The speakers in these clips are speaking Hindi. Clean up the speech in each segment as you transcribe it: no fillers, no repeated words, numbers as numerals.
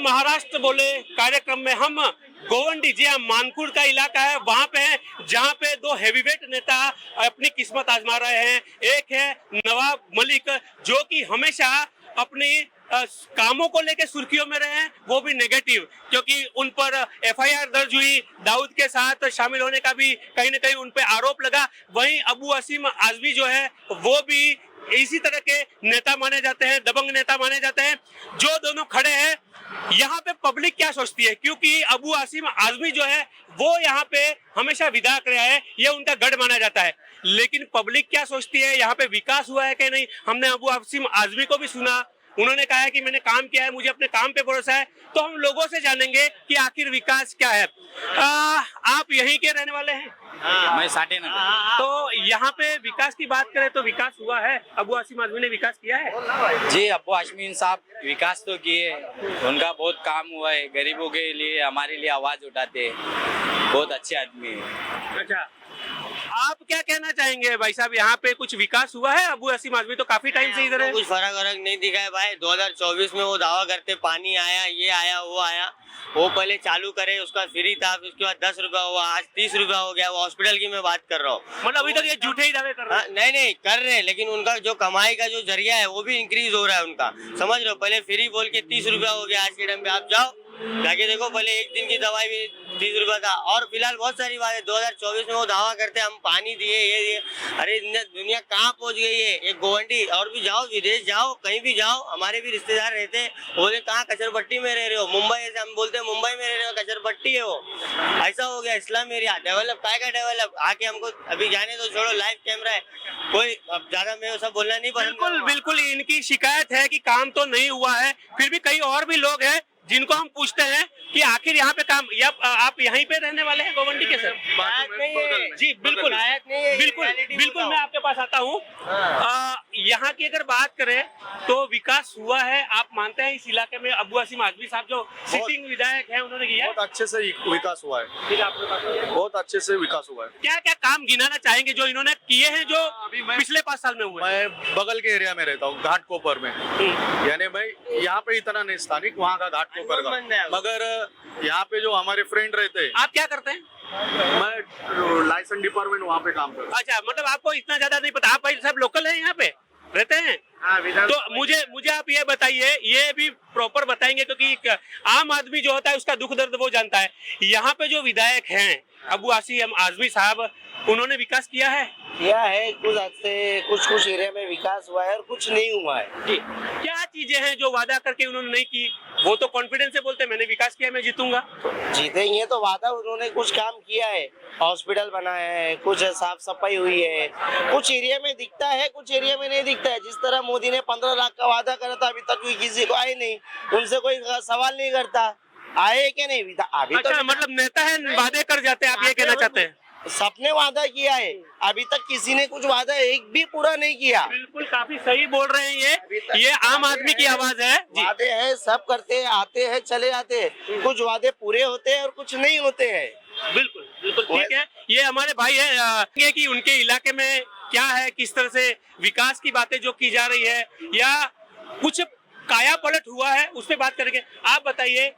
महाराष्ट्र बोले कार्यक्रम में हम गोवंडी, जी हाँ, मानकुर का इलाका है, वहां पे है जहां पे दो हेवीवेट नेता अपनी किस्मत आजमा रहे हैं। एक है नवाब मलिक, जो कि हमेशा अपनी कामों को लेकर सुर्खियों में रहे हैं, वो भी नेगेटिव, क्योंकि उन पर एफआईआर दर्ज हुई, दाऊद के साथ शामिल होने का भी कहीं ना कहीं उन पे आरोप लगा। वहीं अबू असीम आजमी जो है वो भी इसी तरह के नेता माने जाते हैं, दबंग नेता माने जाते हैं। जो दोनों खड़े हैं, यहाँ पे पब्लिक क्या सोचती है, क्योंकि अबू आसिम आजमी जो है वो यहाँ पे हमेशा विधायक रहा है, ये उनका गढ़ माना जाता है। लेकिन पब्लिक क्या सोचती है, यहाँ पे विकास हुआ है कि नहीं? हमने अबू आसिम आजमी को भी सुना, उन्होंने कहा है कि मैंने काम किया है, मुझे अपने काम पे भरोसा है। तो हम लोगों से जानेंगे कि आखिर विकास क्या है। आप यहीं के रहने वाले हैं? मैं साटे ना। तो यहाँ पे विकास की बात करें तो विकास हुआ है? अबू आसिम आजमी ने विकास किया है? जी, अब्बू हाशमी साहब विकास तो किए, उनका बहुत काम हुआ है, गरीबों के लिए, हमारे लिए आवाज उठाते हैं, बहुत अच्छे आदमी है। अच्छा, आप क्या कहना चाहेंगे भाई साहब, यहाँ पे कुछ विकास हुआ है? अबू आसिम आजमी तो काफी टाइम से इधर है। कुछ फर्क वरक नहीं दिखा है भाई। 2024 में वो दावा करते पानी आया, ये आया, वो आया। वो पहले चालू करे, उसका फ्री था, उसके बाद 10 रुपया हुआ, आज 30 रुपया हो गया। वो हॉस्पिटल की मैं बात कर रहा हूँ। मतलब अभी तक ये झूठे ही दावे कर रहे हैं? नहीं कर रहे, लेकिन उनका जो कमाई का जो जरिया है वो भी इंक्रीज हो रहा है उनका, समझ रहे हो। पहले फ्री बोल के 30 रुपया हो गया, आज के टाइम पे आप जाओ जाके देखो, पहले एक दिन की दवाई भी 30 रुपया था। और फिलहाल बहुत सारी बात है, 2024 में वो दावा करते हम पानी दिए, ये दिए। अरे दुनिया कहाँ पहुँच गई है। एक गोवंडी, और भी जाओ, विदेश जाओ, कहीं भी जाओ, हमारे भी रिश्तेदार रहते हैं, बोले कहाँ कचरपट्टी में रह रहे हो, मुंबई से हम बोलते हैं मुंबई में रह रहे हो, कचरपट्टी है वो। ऐसा हो गया इस्लाम एरिया। डेवलप काय का डेवलप, आके हमको अभी जाने तो छोड़ो, लाइव कैमरा है, कोई अब ज्यादा मैं सब बोलना नहीं पसंद। बिल्कुल बिल्कुल, इनकी शिकायत है कि काम तो नहीं हुआ है। फिर भी कई और भी लोग हैं जिनको हम पूछते हैं कि आखिर यहाँ पे काम, या आप यहीं पे रहने वाले हैं गोवंडी के? सर जी बिल्कुल बिल्कुल बिल्कुल, मैं आपके पास आता हूँ। यहाँ की अगर बात करें तो विकास हुआ है, आप मानते हैं इस इलाके में? अबू आसिम आजमी साहब जो सिटिंग विधायक हैं, उन्होंने किया बहुत अच्छे से विकास हुआ है। बहुत अच्छे से विकास हुआ है। क्या क्या काम गिनाना चाहेंगे जो इन्होंने किए हैं, जो पिछले 5 साल में हुए? मैं बगल के एरिया में रहता हूँ, घाटकोपर में, यानी भाई यहाँ पे इतना नहीं स्थानिक, वहाँ का घाटकोपर का, मगर यहाँ पे जो हमारे फ्रेंड रहते हैं। आप क्या करते हैं? मैं लाइसेंस डिपार्टमेंट वहाँ पे काम करता हूँ। अच्छा, मतलब आपको इतना ज्यादा नहीं पता। आप भाई सब लोकल हैं, यहाँ पे रहते हैं? तो मुझे आप ये बताइए, ये भी प्रॉपर बताएंगे, क्योंकि आम आदमी जो होता है उसका दुख दर्द वो जानता है। यहाँ पे जो विधायक हैं अबू आसिम आजमी साहब, उन्होंने विकास किया है? कुछ हद से कुछ एरिया में विकास हुआ है और कुछ नहीं हुआ है। जी, क्या चीजें हैं जो वादा करके उन्होंने नहीं की? वो तो कॉन्फिडेंस से बोलते हैं मैंने विकास किया, मैं जीतूंगा। जीतेंगे तो वादा, उन्होंने कुछ काम किया है, हॉस्पिटल बनाया है, कुछ साफ सफाई हुई है, कुछ एरिया में दिखता है, कुछ एरिया में नहीं दिखता है। जिस तरह मोदी ने 15 लाख का वादा करा था, अभी तक किसी को आए नहीं, उनसे कोई सवाल नहीं करता आए कि नहीं अभी। अच्छा, तो मतलब नेता है, वादे कर जाते हैं, आप ये कहना चाहते हैं? सबने वादा किया है, अभी तक किसी ने कुछ वादा एक भी पूरा नहीं किया। बिल्कुल, काफी सही बोल रहे हैं। ये आम आदमी की आवाज है जी। वादे हैं, सब करते हैं, आते हैं, चले जाते हैं, कुछ वादे पूरे होते हैं और कुछ नहीं होते हैं। बिल्कुल बिल्कुल, ठीक है। ये हमारे भाई है कि उनके इलाके में क्या है, किस तरह से विकास की बातें जो की जा रही है, या कुछ काया पलट हुआ है, उस पर बात करेंगे। आप बताइए,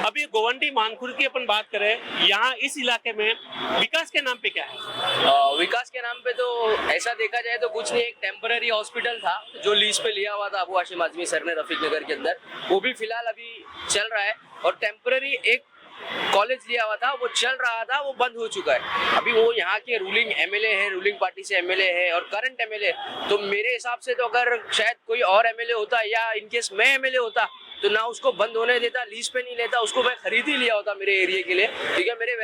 अभी गोवंडी मानखुर की अपन बात करें, यहाँ इस इलाके में विकास के नाम पे क्या है? विकास के नाम पे तो ऐसा देखा जाए तो कुछ नहीं। एक टेम्पररी हॉस्पिटल था जो लीज पे लिया हुआ था अबू हाशिम आजमी सर ने रफीक नगर के अंदर, वो भी फिलहाल अभी चल रहा है। और टेम्पररी एक कॉलेज लिया हुआ था, वो चल रहा था, वो बंद हो चुका है। अभी वो यहाँ के रूलिंग एमएलए है, रूलिंग पार्टी से एमएलए है और करंट एमएलए। तो मेरे हिसाब से तो अगर शायद कोई और एमएलए होता या इनकेस मैं एमएलए होता तो ना उसको बंद होने देता, लीज पे नहीं लेता, उसको मैं खरीद ही लिया होता मेरे एरिया के लिए, ठीक है, मेरे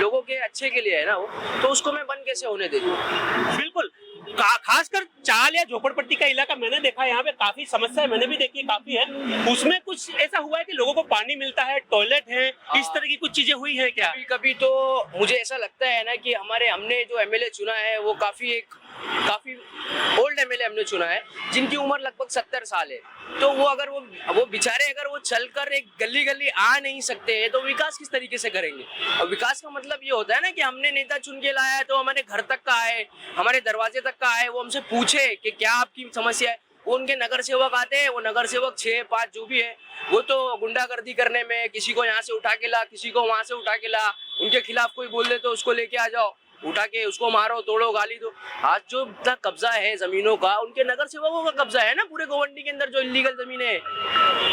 लोगों के अच्छे के लिए है ना वो, तो उसको मैं बंद कैसे होने दे दूँ? बिल्कुल, खासकर चाल या झोपड़पट्टी का इलाका मैंने देखा है, यहाँ पे काफी समस्याएं मैंने भी देखी, काफी है। उसमें कुछ ऐसा हुआ है कि लोगों को पानी मिलता है, टॉयलेट है, इस तरह की कुछ चीजें हुई है क्या? कभी कभी तो मुझे ऐसा लगता है ना कि हमने जो एमएलए चुना है वो काफी ओल्ड एमएलए हमने चुना है, जिनकी उम्र लगभग 70 साल है। तो वो अगर वो बेचारे अगर वो चलकर एक गली गली आ नहीं सकते हैं तो विकास किस तरीके से करेंगे? और विकास का मतलब ये होता है ना कि हमने नेता चुन के लाया है तो हमारे घर तक का आए, हमारे दरवाजे तक का आए, वो हमसे पूछे कि क्या आपकी समस्या है। वो उनके नगर सेवक आते हैं, वो नगर सेवक 6-5 जो भी है वो तो गुंडागर्दी करने में, किसी को यहाँ से उठा के ला, किसी को वहां से उठा के ला, उनके खिलाफ कोई बोल दे तो उसको लेके आ जाओ, उठा के उसको मारो, तोड़ो, गाली दो। आज जो इतना कब्जा है जमीनों का, उनके नगर सेवकों का कब्जा है ना पूरे गोवंडी के अंदर, जो इलीगल जमीन है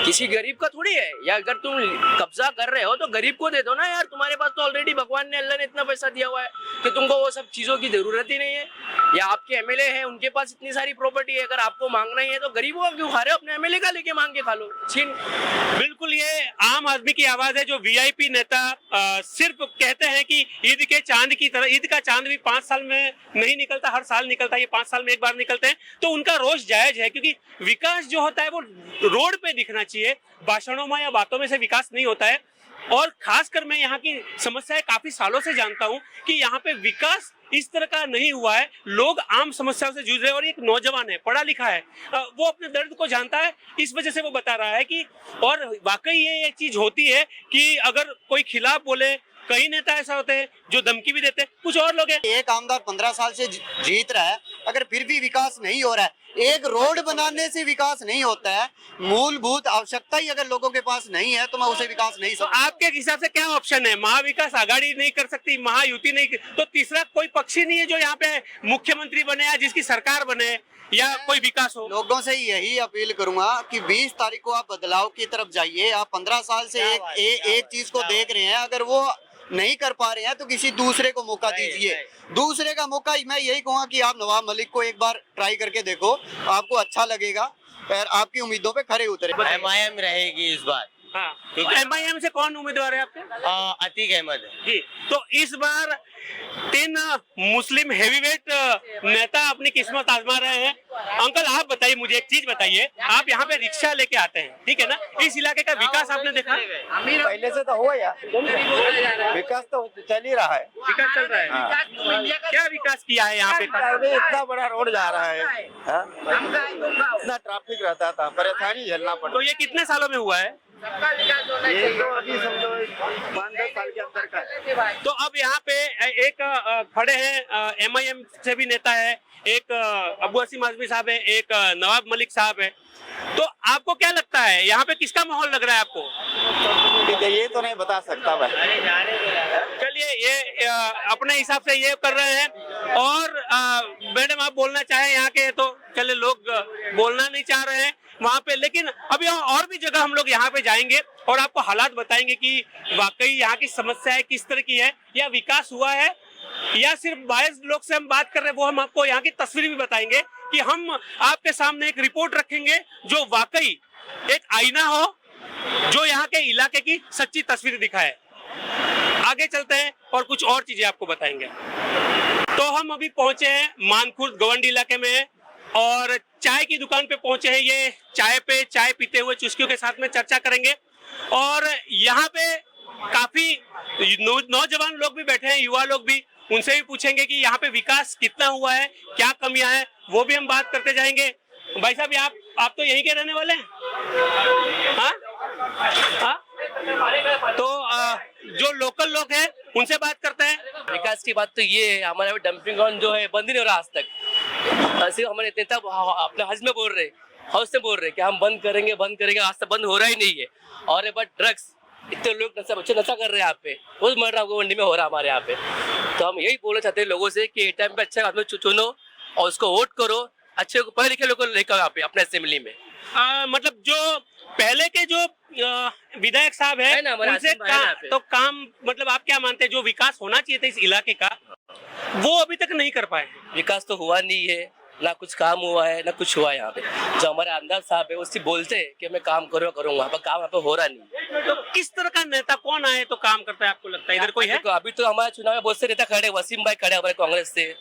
किसी गरीब का थोड़ी है। या अगर तुम कब्जा कर रहे हो तो गरीब को दे दो ना यार, तुम्हारे पास तो ऑलरेडी भगवान ने, अल्लाह ने इतना पैसा दिया हुआ है कि तुमको वो सब चीजों की जरूरत ही नहीं है। या आपके एमएलए है, उनके पास इतनी सारी प्रॉपर्टी है, अगर आपको मांगना ही है तो गरीबों का क्यों खा रहे हो, अपने एमएलए का लेके मांग के खा लो। छीन। बिल्कुल, ये आम आदमी की आवाज है। जो वीआईपी नेता सिर्फ कहते हैं कि ईद के चांद की तरह, ईद का चांद भी 5 साल में नहीं निकलता, हर साल निकलता है, ये 5 साल में एक बार निकलते हैं, तो उनका रोष जायज है। क्योंकि विकास जो होता है वो रोड पे दिखना चाहिए, भाषणों में या बातों में से विकास नहीं होता है। और खासकर मैं यहाँ की समस्याएं काफी सालों से जानता हूँ कि यहाँ पे विकास इस तरह का नहीं हुआ है। लोग आम समस्याओं से जूझ रहे हैं और एक नौजवान है, पढ़ा लिखा है, वो अपने दर्द को जानता है, इस वजह से वो बता रहा है कि, और वाकई ये एक चीज होती है कि अगर कोई खिलाफ बोले, कई नेता ऐसा होते हैं जो धमकी भी देते हैं, कुछ और लोग हैं। एक आमदार 15 साल से जीत रहा है, अगर फिर भी विकास नहीं हो रहा है, एक रोड बनाने से विकास नहीं होता है। मूलभूत आवश्यकता ही अगर लोगों के पास नहीं है तो मैं उसे विकास नहीं तो समझता। आपके हिसाब से क्या ऑप्शन है? महाविकास आघाड़ी नहीं कर सकती, महायुति नहीं, तो तीसरा कोई पक्ष ही नहीं है जो यहाँ पे मुख्यमंत्री बने या जिसकी सरकार बने या कोई विकास हो? लोगों से यही अपील करूंगा कि 20 तारीख को आप बदलाव की तरफ जाइए। आप 15 साल से एक चीज को देख रहे हैं, अगर वो नहीं कर पा रहे हैं तो किसी दूसरे को मौका दीजिए। दूसरे का मौका मैं यही कहूँगा कि आप नवाब मलिक को एक बार ट्राई करके देखो, आपको अच्छा लगेगा और आपकी उम्मीदों पे खरे उतरे। MIM रहेगी इस बार। हाँ, तो MIM से कौन उम्मीदवार है आपके? अतीक अहमद जी, तो इस बार 3 मुस्लिम हेवीवेट नेता अपनी किस्मत आजमा रहे हैं। अंकल, आप बताइए, मुझे एक चीज बताइए, आप यहाँ पे रिक्शा लेके आते हैं, ठीक है ना? इस इलाके का विकास आपने देखा? पहले से तो हुआ यार, विकास तो चल ही रहा है। विकास चल रहा है। हाँ। क्या विकास किया है यहाँ पे? अभी इतना बड़ा रोड जा रहा है, हाँ? इतना ट्रैफिक रहता था, परेशानी झेलना पड़ता। तो ये कितने सालों में हुआ है? ये तो अभी समझो 5-10 साल के अंदर का है। तो अब यहाँ पे एक खड़े हैं, MIM से भी नेता है, एक अबू असीम आजमी साहब है, एक नवाब मलिक साहब है। तो आपको क्या लगता है यहाँ पे किसका माहौल लग रहा है आपको? ठीक है, ये तो नहीं बता सकता भाई। चलिए, ये अपने हिसाब से ये कर रहे हैं। और मैडम, आप बोलना चाहें यहाँ के, तो चले, लोग बोलना नहीं चाह रहे हैं वहाँ पे, लेकिन अब यहाँ और भी जगह हम लोग यहाँ पे जाएंगे और आपको हालात बताएंगे कि वाकई यहाँ की समस्या किस तरह की है, या विकास हुआ है, या सिर्फ 22 लोग से हम बात कर रहे हैं। वो हम आपको यहाँ की तस्वीर भी बताएंगे कि हम आपके सामने एक रिपोर्ट रखेंगे जो वाकई एक आईना हो, जो यहाँ के इलाके की सच्ची तस्वीर दिखाए। आगे चलते हैं और कुछ और चीजें आपको बताएंगे। तो हम अभी पहुंचे हैं मानखुर्द गोवंडी इलाके में और चाय की दुकान पे पहुंचे हैं। ये चाय पे चाय पीते हुए चुस्कियों के साथ में चर्चा करेंगे। और यहाँ पे काफी नौजवान लोग भी बैठे हैं, युवा लोग भी, उनसे भी पूछेंगे कि यहाँ पे विकास कितना हुआ है, क्या कमियां हैं, वो भी हम बात करते जाएंगे। भाई साहब, आप तो यहीं के रहने वाले हैं? हाँ हाँ, तो जो लोकल लोग हैं उनसे बात करते हैं। विकास की बात तो ये है, हमारे डंपिंग ग्राउंड जो है बंद ही नहीं हो रहा आज तक। सिर्फ हमारे नेता अपने हाउस में बोल रहे, हाउस से बोल रहे कि हम बंद करेंगे, आज तक बंद हो रहा ही नहीं है। और बट ड्रग्स, इतने लोग बच्चे नशा कर रहे हैं यहाँ पे, रोज मर रहा गोवंडी में हो रहा है हमारे यहाँ पे। तो हम यही बोलना चाहते हैं लोगों से कि टाइम पे अच्छे आदमी चुनो और उसको वोट करो, अच्छे पढ़े लिखे लोगों को लेकर यहाँ पे अपने असेंबली में। मतलब जो पहले के जो विधायक साहब है ना, उनसे तो काम, मतलब आप क्या मानते हैं जो विकास होना चाहिए था इस इलाके का, वो अभी तक नहीं कर पाए? विकास तो हुआ नहीं है, ना कुछ काम हुआ है, ना कुछ हुआ है यहाँ पे। जो हमारे आमदार साहब है उससे बोलते हैं कि मैं काम करूंगा, पर काम यहाँ पे हो रहा नहीं। तो किस तरह का नेता कौन आए तो काम करता है आपको लगता है? इधर कोई है? अभी तो हमारे चुनाव में बहुत से नेता खड़े, वसीम भाई खड़े हमारे कांग्रेस से,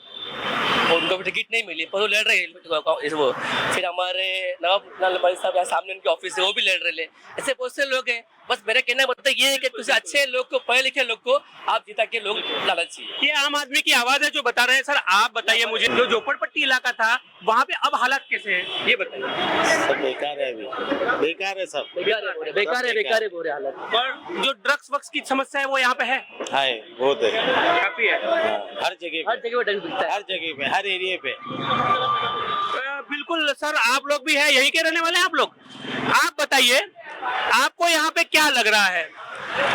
उनको भी टिकट नहीं मिली पर वो लड़ रहे हैं वो। फिर हमारे नवाब मलिक साहब यहाँ सामने उनके ऑफिस है, वो भी लड़ रहे हैं। ऐसे बहुत से लोग हैं। बस मेरा कहना मतलब ये है कि कुछ अच्छे लोग को, पढ़े लिखे लोग को आप जिता के लोग लाना चाहिए। ये आम आदमी की आवाज है जो बता रहे हैं। सर, आप बताइए मुझे, जो झोपड़पट्टी इलाका था वहाँ पे अब हालात कैसे हैं, ये बताइए। सब बेकार है, अभी बेकार है, सब बेकार है बुरे हालत। और जो ड्रग्स वक्स की समस्या है वो यहाँ पे है, बहुत है, काफी है, हर जगह पे, हर जगह हर जगह पे, हर एरिया पे। बिल्कुल बिल्कुल सर, आप लोग भी है, यही के रहने वाले हैं आप लोग। आप बताइए, आपको यहाँ पे क्या लग रहा है?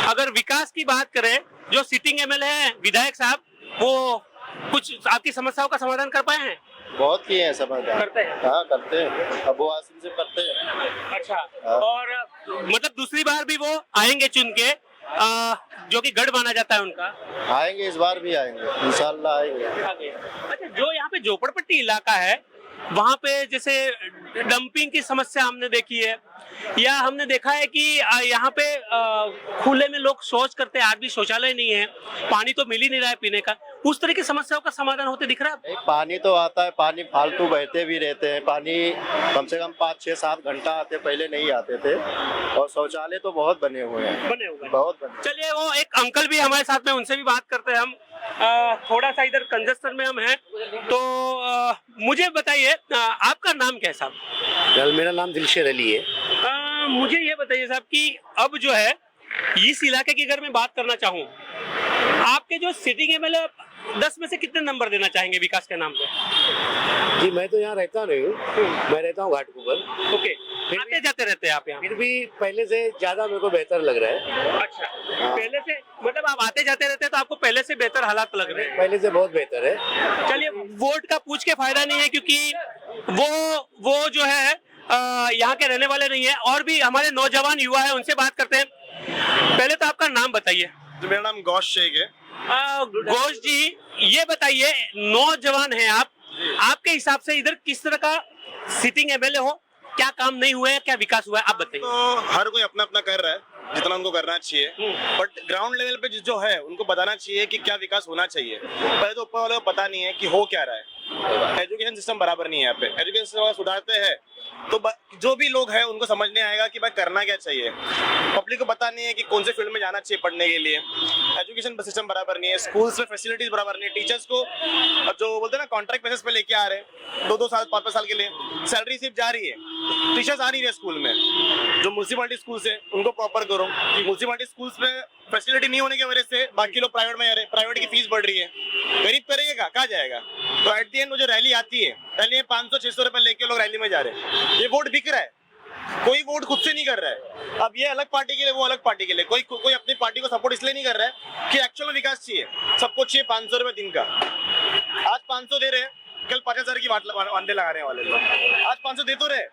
अगर विकास की बात करें, जो सिटिंग एमएलए हैं, विधायक साहब, वो कुछ आपकी समस्याओं का समाधान कर पाए हैं? बहुत किए हैं समाधान। करते हैं? हाँ करते हैं, अबू आसिम से करते हैं। अच्छा, हाँ। और मतलब दूसरी बार भी वो आएंगे चुन के, जो कि गढ़ माना जाता है उनका? आएंगे, इस बार भी आएंगे, इंशाल्लाह आएंगे। अच्छा, जो यहाँ पे झोपड़पट्टी इलाका है, वहाँ पे जैसे डंपिंग की समस्या हमने देखी है, या हमने देखा है कि यहाँ पे खुले में लोग शौच करते हैं, आज भी शौचालय नहीं है, पानी तो मिल ही नहीं रहा है पीने का, उस तरह की समस्याओं का समाधान होते दिख रहा है? नहीं, पानी तो आता है, पानी फालतू बहते भी रहते हैं, पानी कम से कम 5, 6, 7 घंटा आते, पहले नहीं आते थे। और शौचालय तो बहुत बने हुए हैं, बहुत बने। चलिए, वो एक अंकल भी हमारे साथ में, उनसे भी बात करते हैं हम। थोड़ा सा इधर कंजस्टर में हम हैं, तो मुझे बताइए, आपका नाम क्या है साहब? मेरा नाम दिलशेर अली है। मुझे ये बताइए साहब कि अब जो है इस इलाके की अगर मैं बात करना चाहूँ, आपके जो सिटिंग एमएलए 10 में से कितने नंबर देना चाहेंगे विकास के नाम पे? जी मैं तो यहाँ रहता नहीं हूँ, मैं रहता हूँ घाटकोपर। ओके, आते जाते रहते हैं आप यहाँ? फिर भी पहले से ज्यादा मेरे को बेहतर लग रहा है। अच्छा, पहले से मतलब आप आते जाते रहते हैं तो आपको पहले से बेहतर हालात लग रहे हैं? पहले से बहुत बेहतर है। चलिए, वोट का पूछ के फायदा नहीं है, क्योंकि वो जो है यहाँ के रहने वाले नहीं है, और भी हमारे नौजवान युवा है, उनसे बात करते हैं। पहले तो आपका नाम बताइए। तो मेरा नाम गौश शेख है। घोष जी, ये बताइए, नौजवान हैं आप, आपके हिसाब से इधर किस तरह का सिटिंग एमएलए हो? क्या काम नहीं हुआ है, क्या विकास हुआ है, आप बताइए। तो हर कोई अपना अपना कर रहा है, जितना उनको करना चाहिए, बट ग्राउंड लेवल पे जो है उनको बताना चाहिए कि क्या विकास होना चाहिए। पहले तो ऊपर वाले को पता नहीं है कि हो क्या रहा है। एजुकेशन सिस्टम बराबर नहीं है यहाँ पे। एजुकेशन सिस्टम सुधारते हैं तो जो भी लोग हैं उनको समझने आएगा कि भाई करना क्या चाहिए। पब्लिक को पता नहीं है कि कौन से फील्ड में जाना चाहिए पढ़ने के लिए। एजुकेशन सिस्टम बराबर नहीं है, स्कूल्स में फैसिलिटीज बराबर नहीं है। टीचर्स को जो बोलते हैं ना कॉन्ट्रैक्ट बेसिस पे लेके आ रहे हैं 2-2 साल 5-5 साल के लिए, सैलरी सिर्फ जा रही है, टीचर्स आ नहीं रहे स्कूल में। जो म्यूनसिपलिटी स्कूल्स है उनको प्रॉपर करो। म्यूनसिपलिटी स्कूल्स में फैसिलिटी नहीं होने की वजह से बाकी लोग प्राइवेट में आ रहे हैं, प्राइवेट की फीस बढ़ रही है। गरीब करेगा, कहाँ जाएगा? तो एट दी एंड वो जो रैली आती है, रैली में 500-600 रुपए लेके लोग रैली में जा रहे हैं। ये वोट बिक रहा है, कोई वोट खुद से नहीं कर रहा है। अब ये अलग पार्टी के लिए, वो अलग पार्टी के लिए। कोई अपनी पार्टी को सपोर्ट इसलिए नहीं कर रहा है कि एक्चुअल में विकास चाहिए। सबको चाहिए 500 रुपए दिन का। आज 500 दे रहे हैं, कल 50,000 की वांदे लगाने वाले लोग। आज 500 दे तो रहे,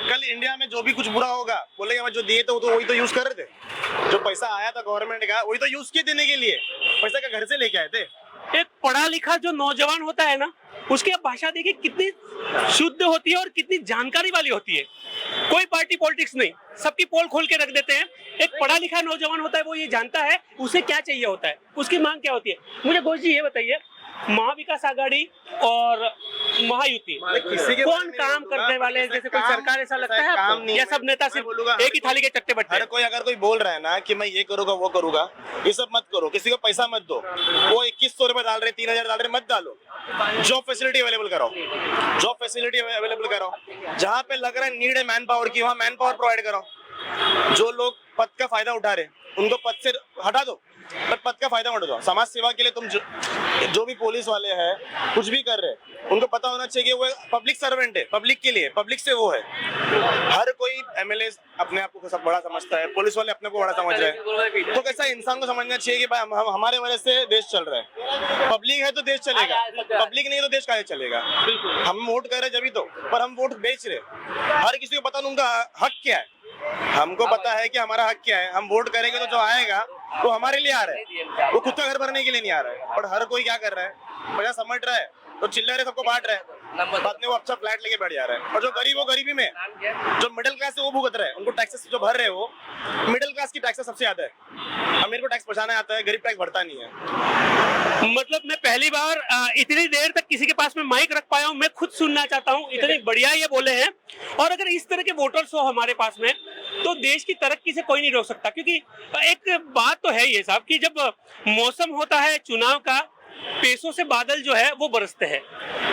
कल इंडिया में जो भी कुछ बुरा होगा बोलेगा जो दिए तो वही तो यूज कर रहे थे। जो पैसा आया था गवर्नमेंट का वही तो यूज किए देने के लिए, पैसा का घर से लेके आए थे। एक पढ़ा लिखा जो नौजवान होता है ना, उसकी आप भाषा देखिए कितनी शुद्ध होती है और कितनी जानकारी वाली होती है। कोई पार्टी पॉलिटिक्स नहीं, सबकी पोल खोल के रख देते हैं। एक पढ़ा लिखा नौजवान होता है, वो ये जानता है उसे क्या चाहिए होता है, उसकी मांग क्या होती है। मुझे घोष जी ये बताइए, महाविकास आघाड़ी और महायुति कौन काम करने वाले हैं? जैसे कोई सरकार ऐसा लगता है आपको, या सब नेता सिर्फ एक ही थाली के चट्टे बट्टे? हर कोई अगर कोई बोल रहा है ना कि मैं ये करूंगा वो करूंगा, ये सब मत करो। किसी को पैसा मत दो। वो 2100 रुपए डाल रहे, 3000 डाल रहे, मत डालो। जॉब फैसिलिटी अवेलेबल कराओ, जॉब फैसिलिटी अवेलेबल कराओ। जहाँ पे लग रहा है नीड है मैन पावर की, वहाँ मैन पावर प्रोवाइड कराओ। जो लोग पद का फायदा उठा रहे उनको पद से हटा दो, पर पद का फायदा मत उठाओ। समाज सेवा के लिए तुम जो भी पुलिस वाले हैं कुछ भी कर रहे हैं, उनको पता होना चाहिए कि वो पब्लिक सर्वेंट है, पब्लिक के लिए, पब्लिक से वो है। हर कोई एमएलए अपने आप को सब बड़ा समझता है, पुलिस वाले अपने को बड़ा समझ रहे हैं। तो कैसा इंसान को समझना चाहिए कि भाई हमारे वजह से देश चल रहा है। पब्लिक है तो देश चलेगा, पब्लिक नहीं है तो देश कैसे चलेगा? हम वोट कर रहे जब तो, पर हम वोट बेच रहे। हर किसी को पता उनका हक क्या है। हमको पता है कि हमारा हक क्या है। हम वोट करेंगे तो जो आएगा वो हमारे लिए आ रहा है, वो खुद का घर भरने के लिए नहीं आ रहा है। पर हर कोई क्या कर रहा है, पैसा समझ रहा है तो चिल्ला रहे, सबको बांट रहा है, बाद में वो अच्छा फ्लैट लेके बैठ जा रहा है। और जो गरीब वो गरीबी में, जो मिडिल क्लास है वो भुगत रहा है। उनको टैक्सेस जो भर रहे हैं वो मिडिल क्लास की टैक्सेस सबसे ज्यादा है। अमीर को टैक्स बचाना आता है, गरीब टैक्स भरता नहीं है। मतलब मैं पहली बार इतनी देर तक किसी के पास में माइक रख पाया हूँ, मैं खुद सुनना चाहता हूँ, इतने बढ़िया ये बोले हैं। और अगर इस तरह के वोटर्स हो हमारे पास में तो देश की तरक्की से कोई नहीं रोक सकता। क्योंकि एक बात तो है ये साहब कि जब मौसम होता है चुनाव का, पैसों से बादल जो है वो बरसते हैं।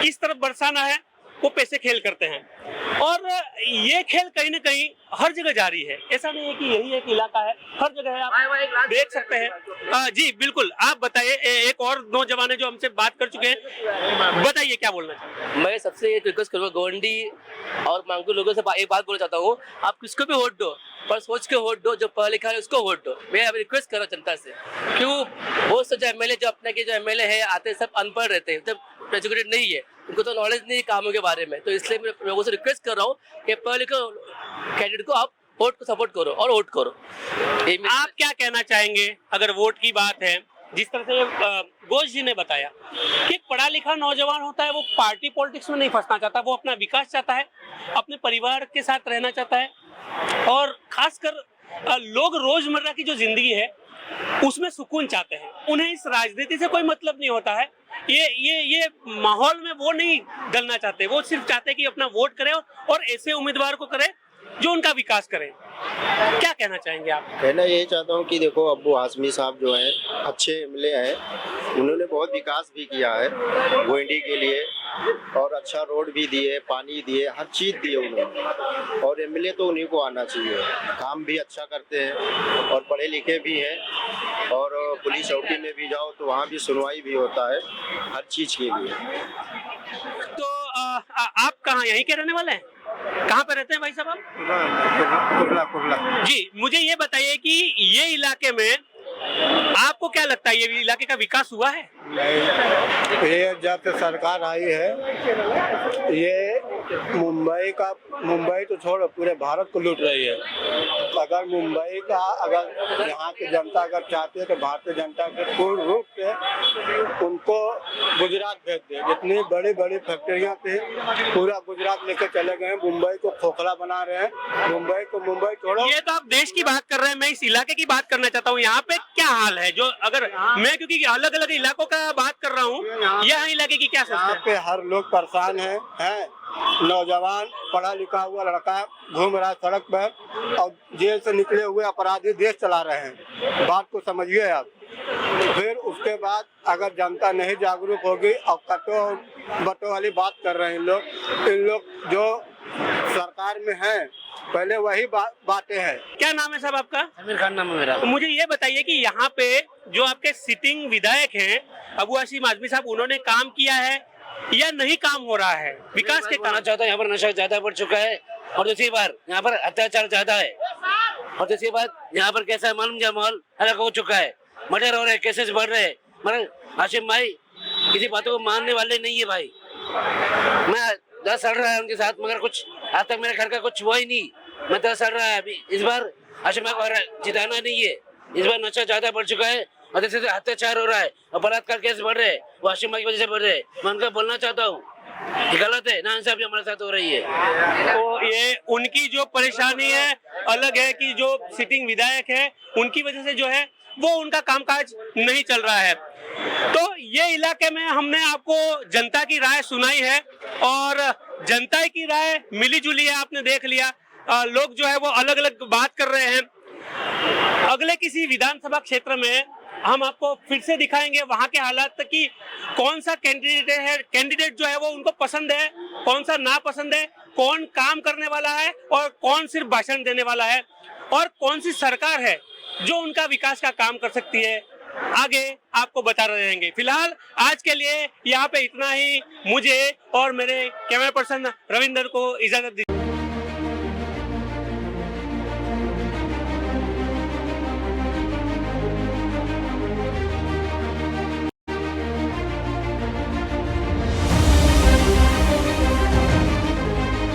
किस तरफ बरसाना है वो पैसे खेल करते हैं और ये खेल कहीं ना कहीं हर जगह जारी है। ऐसा नहीं है कि यही एक इलाका है, हर जगह है, आप देख सकते हैं। जी बिल्कुल, आप बताइए, एक और नौजवान है जो हमसे बात कर चुके हैं, बताइए क्या बोलना चाहते हैं। मैं सबसे एक रिक्वेस्ट करूंगा गोवंडी और मांगू लोगों से एक बात बोलना चाहता हूँ, आप किसको भी वोट दो पर सोच के वोट दो, जो पढ़ा लिखा है उसको वोट दो। मैं अब रिक्वेस्ट कर रहा हूँ जनता से, क्यों बहुत से जो एमएलए जो अपने के जो एमएलए है आते सब अनपढ़ रहते हैं, जब एजुकेटेड नहीं है, उनको तो नॉलेज नहीं है कामों के बारे में। तो इसलिए मैं लोगों से रिक्वेस्ट कर रहा हूँ कि पढ़े लिखे कैंडिडेट को आप वोट को सपोर्ट करो और वोट करो। आप क्या कहना चाहेंगे अगर वोट की बात है? जिस तरह से घोष जी ने बताया कि एक पढ़ा लिखा नौजवान होता है, वो पार्टी पॉलिटिक्स में नहीं फंसना चाहता, वो अपना विकास चाहता है, अपने परिवार के साथ रहना चाहता है और खासकर लोग रोजमर्रा की जो जिंदगी है उसमें सुकून चाहते हैं। उन्हें इस राजनीति से कोई मतलब नहीं होता है, ये माहौल में वो नहीं डलना चाहते, वो सिर्फ चाहते हैं कि अपना वोट करें और ऐसे उम्मीदवार को करें जो उनका विकास करें। क्या कहना चाहेंगे आप? कहना यही चाहता हूँ कि देखो अब्बू हाशमी साहब जो हैं अच्छे एमएलए हैं, उन्होंने बहुत विकास भी किया है गोंडी के लिए और अच्छा रोड भी दिए, पानी दिए, हर चीज़ दिए उन्होंने, और एमएलए तो उन्हीं को आना चाहिए। काम भी अच्छा करते हैं और पढ़े लिखे भी हैं और पुलिस चौकी में भी जाओ तो वहाँ भी सुनवाई भी होता है, हर चीज़ के लिए। तो आप कहाँ यहीं के रहने वाले हैं? कहाँ पे रहते हैं भाई साहब आप? कुर्ला। जी मुझे ये बताइए कि ये इलाके में आपको क्या लगता है, ये इलाके का विकास हुआ है? ये जब से सरकार आई है, ये मुंबई तो छोड़ो पूरे भारत को लूट रही है। अगर मुंबई का, अगर यहाँ की जनता अगर चाहती है तो भारतीय जनता के पूर्ण रूप से उनको गुजरात भेज दे। जितनी बड़ी बड़ी फैक्ट्रियाँ थी पूरा गुजरात लेके चले गए, मुंबई को खोखला बना रहे हैं। मुंबई छोड़ो, ये तो आप देश की बात कर रहे हैं, मैं इस इलाके की बात करना चाहता हूँ। यहाँ पे क्या हाल है? जो अगर मैं क्योंकि अलग अलग इलाकों का बात कर रहा हूँ, यहाँ इलाके की क्या यहाँ पे हर लोग परेशान हैं। नौजवान पढ़ा लिखा हुआ लड़का घूम रहा है सड़क पर और जेल से निकले हुए अपराधी देश चला रहे हैं। बात को समझिए आप। फिर उसके बाद अगर जनता नहीं जागरूक होगी और कटो बटो वाली बात कर रहे हैं इन लोग जो सरकार में हैं, पहले वही बातें हैं। क्या नाम है साहब आपका? आमिर खान नाम है मेरा। तो मुझे ये बताइए कि यहाँ पे जो आपके सिटिंग विधायक हैं अबू हाशिम आजमी साहब, उन्होंने काम किया है या नहीं काम हो रहा है विकास के कारण? चाहता है यहाँ पर नशा ज्यादा बढ़ चुका है और दूसरी बार यहाँ पर अत्याचार ज्यादा है और दूसरी बात यहाँ पर कैसा मालूम जा माहौल अलग हो चुका है, मर्डर हो रहे हैं, केसेस बढ़ रहे हैं। मगर हाशिम भाई किसी बातों को मानने वाले नहीं है भाई। मैं 10 साल रहा है उनके साथ, मगर कुछ आज तक मेरे घर का कुछ हुआ ही नहीं। मैं 10 साल रहा है, अभी इस बार हाशिम भाई को जिताना नहीं है। इस बार नशा ज्यादा बढ़ चुका है और जैसे अत्याचार हो रहा है और बलात्कार केस बढ़ रहे हैं, वो हाशिम भाई की वजह से बढ़ रहे हैं। मैं उनका बोलना चाहता हूँ, गलत है, नाइंसाफी हमारे साथ हो रही है। तो ये उनकी जो परेशानी है अलग है कि जो सिटिंग विधायक है उनकी वजह से जो है वो उनका कामकाज नहीं चल रहा है। तो ये इलाके में हमने आपको जनता की राय सुनाई है और जनता की राय मिली जुली है, आपने देख लिया। लोग जो है वो अलग अलग बात कर रहे हैं। अगले किसी विधानसभा क्षेत्र में हम आपको फिर से दिखाएंगे वहां के हालात की, कौन सा कैंडिडेट जो है वो उनको पसंद है, कौन सा ना पसंद है, कौन काम करने वाला है और कौन सिर्फ भाषण देने वाला है, और कौन सी सरकार है जो उनका विकास का काम कर सकती है। आगे आपको बता रहेंगे। फिलहाल आज के लिए यहाँ पे इतना ही। मुझे और मेरे कैमरा पर्सन रविंदर को इजाजत दीजिए।